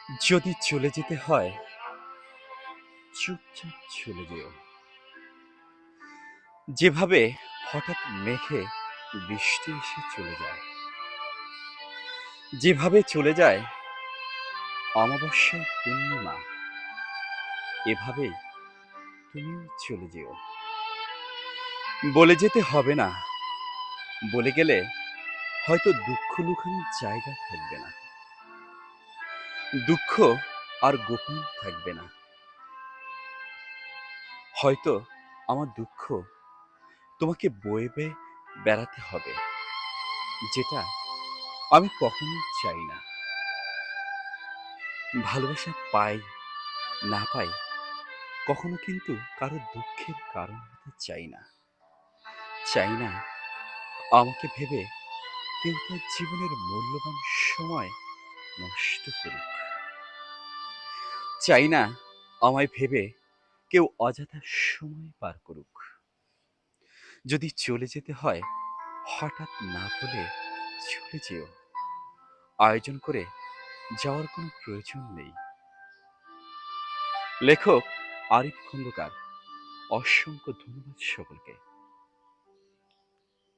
যদি চলে যেতে হয় চুপচাপ চলে যেও। যেভাবে হঠাৎ মেঘে বৃষ্টি এসে চলে যায়, যেভাবে চলে যায় অমাবস্যায় পূর্ণিমা, এভাবেই তুমিও চলে যেও। বলে যেতে হবে না, বলে গেলে হয়তো দুঃখ লুকানোর জায়গা থাকবে না। দুঃখ আর গোপন থাকবে না। হয়তো আমার দুঃখ তোমাকে বয়ে বয়ে বেড়াতে হবে, যেটা আমি কখনোই চাই না। ভালোবাসা পাই না পাই, কখনো কিন্তু কারো দুঃখের কারণ হতে চাই না। চাই না আমাকে ভেবে কেউ তার জীবনের মূল্যবান সময় নষ্ট করুক। চাই না আমায় ভেবে কেউ অযথা সময় পার করুক। যদি চলে যেতে হয় হঠাৎ না বলে চলে যেও। আয়োজন করে যাওয়ার কোনো প্রয়োজন নেই। লেখক আরিফ খন্দকার। অসংখ্য ধন্যবাদ সকলকে।